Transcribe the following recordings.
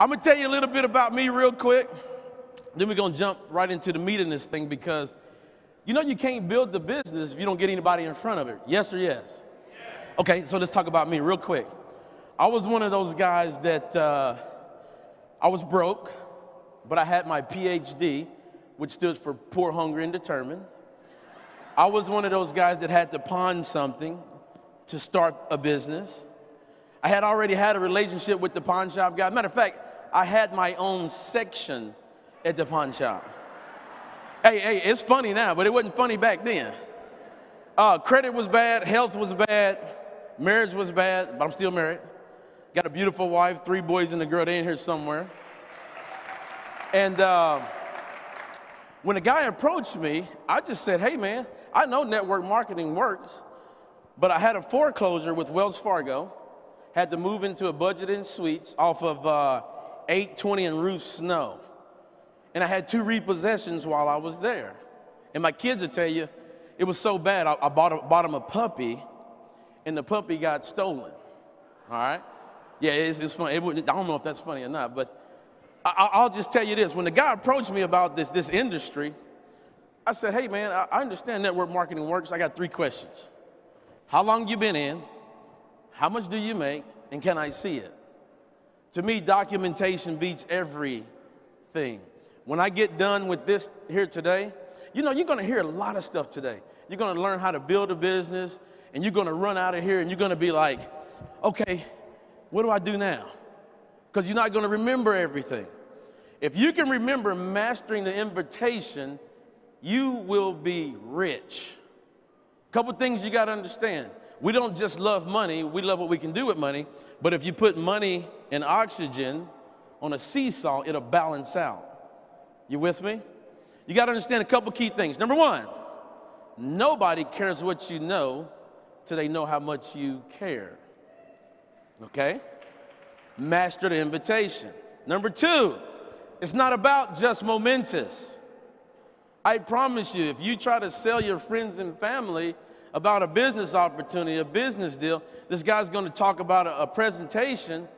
I'm going to tell you a little bit about me real quick. Then we're going to jump right into the meat in this thing because you know you can't build the business if you don't get anybody in front of it. Yes or yes? Okay, so let's talk about me real quick. I was one of those guys that I was broke, but I had my PhD, which stood for poor, hungry, and determined. I was one of those guys that had to pawn something to start a business. I had already had a relationship with the pawn shop guy. Matter of fact, I had my own section at the pawn shop. Hey, it's funny now, but it wasn't funny back then. Credit was bad, health was bad, marriage was bad, but I'm still married. Got a beautiful wife, 3 boys and a girl. They in here somewhere. And when a guy approached me, I just said, hey, man, I know network marketing works, but I had a foreclosure with Wells Fargo, had to move into a budgeted suites off of 820 and Ruth Snow. And I had 2 repossessions while I was there. And my kids will tell you, it was so bad, I bought them a puppy, and the puppy got stolen, all right? Yeah, it's funny. I don't know if that's funny or not, but I'll just tell you this. When the guy approached me about this industry, I said, hey, man, I understand network marketing works. I got 3 questions. How long you been in? How much do you make? And can I see it? To me, documentation beats everything. When I get done with this here today, you know, you're going to hear a lot of stuff today. You're going to learn how to build a business, and you're going to run out of here, and you're going to be like, okay, what do I do now? Because you're not going to remember everything. If you can remember mastering the invitation, you will be rich. A couple things you got to understand. We don't just love money, we love what we can do with money. But if you put money and oxygen on a seesaw, it'll balance out. You with me? You got to understand a couple key things. Number 1, nobody cares what you know till they know how much you care. Okay? Master the invitation. Number 2, it's not about just Momentis. I promise you, if you try to sell your friends and family about a business opportunity, a business deal, this guy's going to talk about a presentation.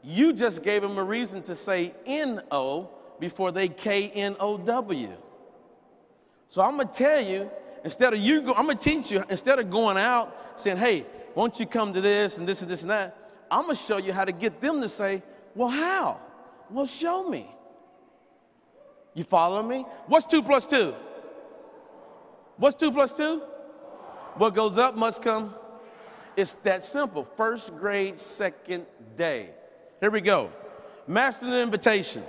You just gave him a reason to say N-O before they K-N-O-W. So I'm going to tell you, I'm going to teach you, instead of going out saying, hey, won't you come to this and this and this and that, I'm going to show you how to get them to say, well, how? Well, show me. You follow me? What's 2 plus 2? What's 2 plus 2? What goes up must come. It's that simple. First grade, second day. Here we go. Master the invitation.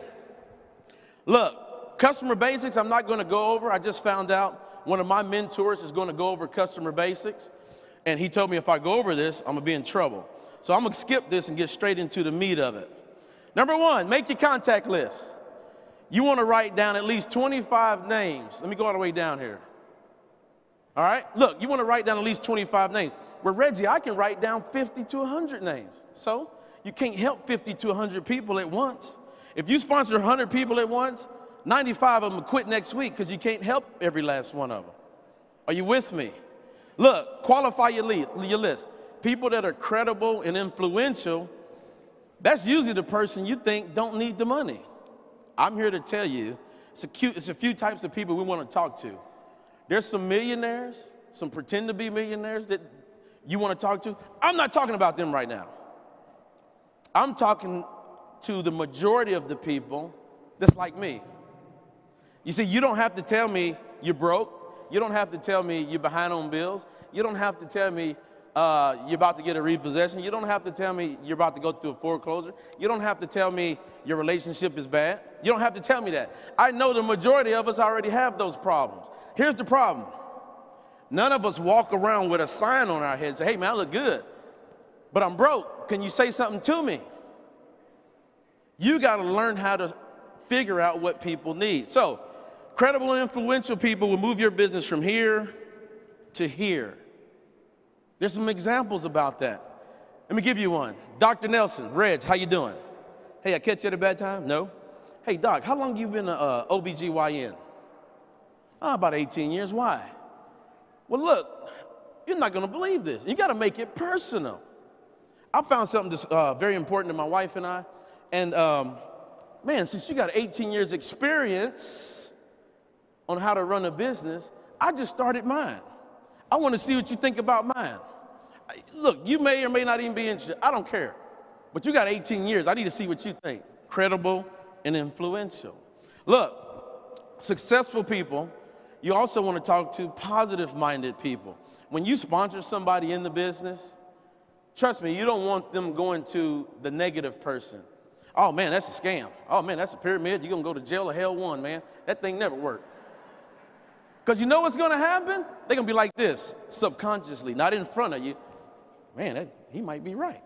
Look, customer basics, I'm not going to go over. I just found out one of my mentors is going to go over customer basics. And he told me if I go over this, I'm going to be in trouble. So I'm going to skip this and get straight into the meat of it. Number 1, make your contact list. You want to write down at least 25 names. Let me go all the way down here. All right? Look, you want to write down at least 25 names. Well, Reggie, I can write down 50 to 100 names. So you can't help 50 to 100 people at once. If you sponsor 100 people at once, 95 of them will quit next week because you can't help every last one of them. Are you with me? Look, qualify your list. People that are credible and influential, that's usually the person you think don't need the money. I'm here to tell you, it's a few types of people we want to talk to. There's some millionaires, some pretend to be millionaires that you want to talk to. I'm not talking about them right now. I'm talking to the majority of the people that's like me. You see, you don't have to tell me you're broke. You don't have to tell me you're behind on bills. You don't have to tell me you're about to get a repossession. You don't have to tell me you're about to go through a foreclosure. You don't have to tell me your relationship is bad. You don't have to tell me that. I know the majority of us already have those problems. Here's the problem. None of us walk around with a sign on our head and say, hey, man, I look good, but I'm broke. Can you say something to me? You got to learn how to figure out what people need. So, credible and influential people will move your business from here to here. There's some examples about that. Let me give you one. Dr. Nelson, Reg, how you doing? Hey, I catch you at a bad time? No? Hey, Doc, how long you been a OBGYN? About 18 years. Why? Well, look, you're not going to believe this. You got to make it personal. I found something that's very important to my wife and I, and man, since you got 18 years experience on how to run a business, I just started mine. I want to see what you think about mine. Look, you may or may not even be interested. I don't care. But you got 18 years. I need to see what you think. Credible and influential. Look, successful people, you also want to talk to positive-minded people. When you sponsor somebody in the business, trust me, you don't want them going to the negative person. Oh, man, that's a scam. Oh, man, that's a pyramid. You're going to go to jail or hell one, man. That thing never worked. Because you know what's going to happen? They're going to be like this, subconsciously, not in front of you. Man, he might be right.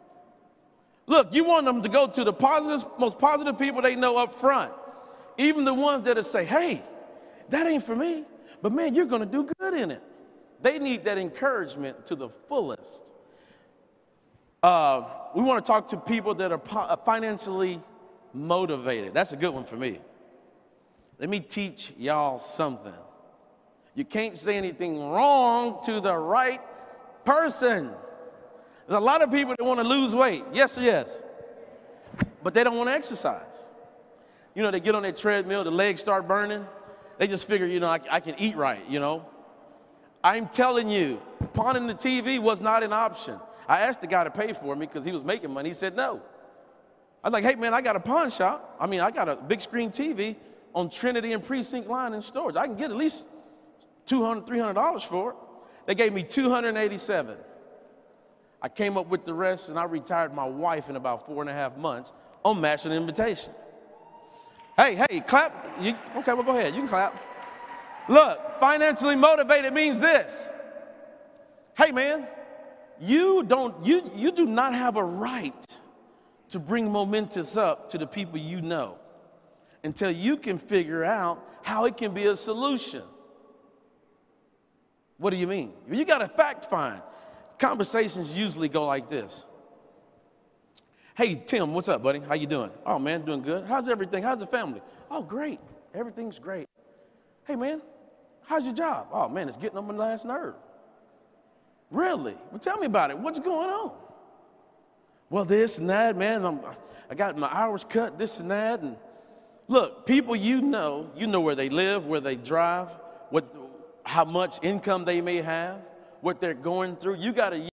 Look, you want them to go to the most positive people they know up front. Even the ones that say, hey, that ain't for me, but man, you're going to do good in it. They need that encouragement to the fullest. We want to talk to people that are financially motivated. That's a good one for me. Let me teach y'all something. You can't say anything wrong to the right person. There's a lot of people that want to lose weight. Yes or yes? But they don't want to exercise. You know, they get on their treadmill, the legs start burning. They just figure, you know, I can eat right, you know. I'm telling you, pawning the TV was not an option. I asked the guy to pay for me because he was making money. He said no. I was like, hey, man, I got a pawn shop. I mean, I got a big screen TV on Trinity and Precinct line in storage. I can get at least $200, $300 for it. They gave me $287. I came up with the rest, and I retired my wife in about 4.5 months on matching invitation. Hey, clap. Okay, well, go ahead. You can clap. Look, financially motivated means this. Hey, man, you do not have a right to bring Momentis up to the people you know until you can figure out how it can be a solution. What do you mean? You got to fact find. Conversations usually go like this. Hey, Tim, what's up, buddy? How you doing? Oh, man, doing good. How's everything? How's the family? Oh, great. Everything's great. Hey, man, how's your job? Oh, man, it's getting on my last nerve. Really? Well, tell me about it. What's going on? Well, this and that, man. I got my hours cut, this and that. And look, people you know where they live, where they drive, how much income they may have, what they're going through. You got to